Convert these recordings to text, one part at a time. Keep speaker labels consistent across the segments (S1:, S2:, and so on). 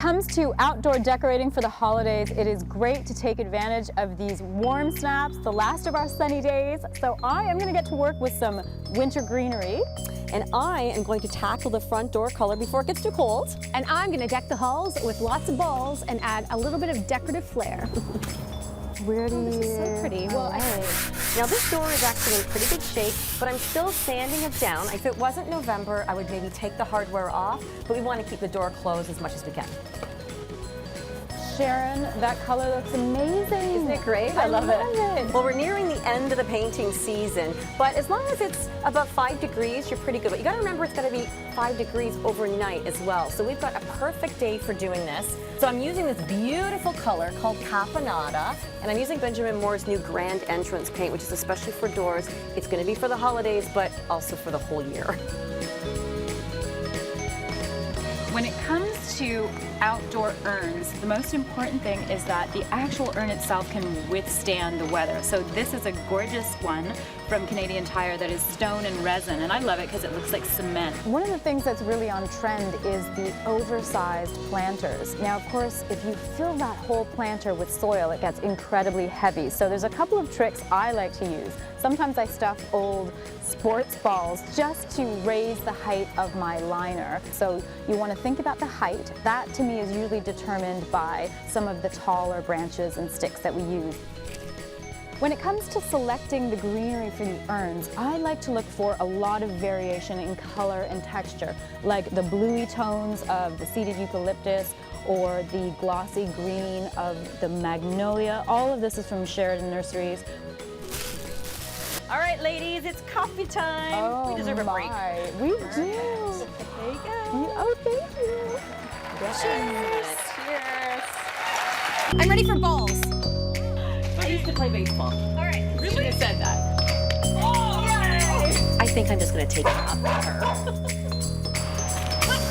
S1: Comes to outdoor decorating for the holidays, it is great to take advantage of these warm snaps, the last of our sunny days. So I am going to get to work with some winter greenery.
S2: And I am going to tackle the front door color before it gets too cold.
S3: And I'm going to deck the halls with lots of balls and add a little bit of decorative flair.
S1: Pretty.
S3: Oh, this is so pretty. Well,
S2: now this door is actually in pretty good shape, but I'm still sanding it down. If it wasn't November, I would maybe take the hardware off, but we want to keep the door closed as much as we can.
S1: Sharon, that color looks amazing.
S2: Isn't it great?
S1: I love it.
S2: Well, we're nearing the end of the painting season, but as long as it's above 5 degrees, you're pretty good. But you got to remember it's got to be 5 degrees overnight as well. So we've got a perfect day for doing this. So I'm using this beautiful color called Caponata, and I'm using Benjamin Moore's new Grand Entrance paint, which is especially for doors. It's going to be for the holidays, but also for the whole year.
S4: When it comes to outdoor urns, the most important thing is that the actual urn itself can withstand the weather. So this is a gorgeous one from Canadian Tire that is stone and resin, and I love it because it looks like cement.
S1: One of the things that's really on trend is the oversized planters. Now, of course, if you fill that whole planter with soil, it gets incredibly heavy. So there's a couple of tricks I like to use. Sometimes I stuff old sports balls just to raise the height of my liner. So you want to think about the height. That to me is usually determined by some of the taller branches and sticks that we use. When it comes to selecting the greenery for the urns, I like to look for a lot of variation in color and texture, like the bluey tones of the seeded eucalyptus or the glossy green of the magnolia. All of this is from Sheridan Nurseries.
S2: All right, ladies, it's coffee time.
S1: Oh,
S2: we deserve a break.
S1: We do.
S2: There you go.
S1: Oh, thank you.
S2: Cheers. Cheers.
S3: I'm ready for balls.
S2: I used to play baseball.
S3: All right.
S4: You should have said that.
S2: Oh, yay! I think I'm just going to take it up with her.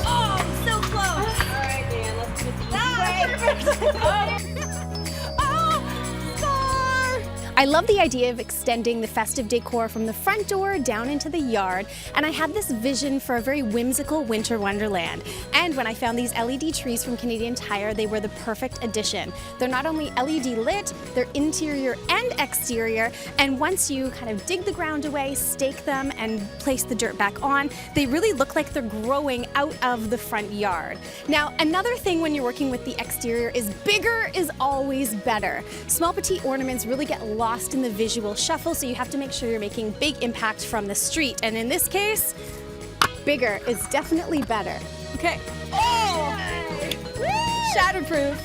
S3: Oh, so close.
S2: All right, Dan, let's do this.
S3: Perfect. I love the idea of extending the festive decor from the front door down into the yard, and I had this vision for a very whimsical winter wonderland. And when I found these LED trees from Canadian Tire, they were the perfect addition. They're not only LED lit, they're interior and exterior, and once you kind of dig the ground away, stake them, and place the dirt back on, they really look like they're growing out of the front yard. Now, another thing when you're working with the exterior is bigger is always better. Small petite ornaments really get lost in the visual shuffle, so you have to make sure you're making big impact from the street. And in this case, bigger is definitely better. Okay. Oh! Shatterproof.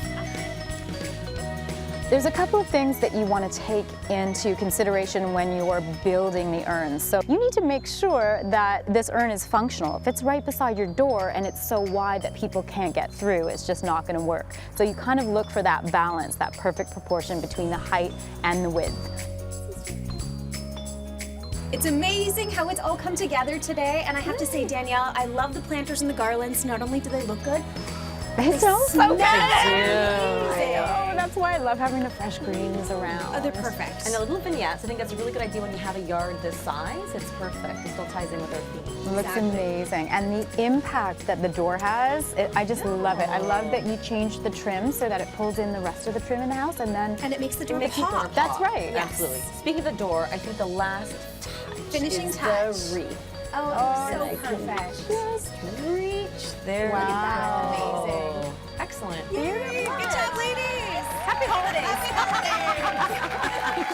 S1: There's a couple of things that you want to take into consideration when you're building the urns. So you need to make sure that this urn is functional. If it's right beside your door and it's so wide that people can't get through, it's just not going to work. So you kind of look for that balance, that perfect proportion between the height and the width.
S3: It's amazing how it's all come together today, and I have to say, Danielle, I love the planters and the garlands. Not only do they look good,
S1: It smells so good.
S3: amazing.
S1: Oh, that's why I love having the fresh greens around.
S3: Oh, they're perfect.
S2: And the little vignettes, I think that's a really good idea when you have a yard this size. It's perfect. It still ties in with our theme.
S1: It looks amazing. And the impact that the door has, I just love it. I love that you changed the trim so that it pulls in the rest of the trim in the house, and then
S3: And it makes the door
S2: Makes the door
S3: pop.
S1: that's right.
S3: Yes.
S2: Absolutely. Speaking of the door, I think the last touch
S3: Finishing
S2: is
S3: touch.
S2: the wreath.
S3: Oh,
S2: And
S3: so
S2: I can
S3: perfect.
S2: Just reach there.
S1: Wow.
S2: Look at that.
S3: Amazing.
S2: Excellent.
S3: Yay. Good job, ladies. Happy holidays. Happy holidays.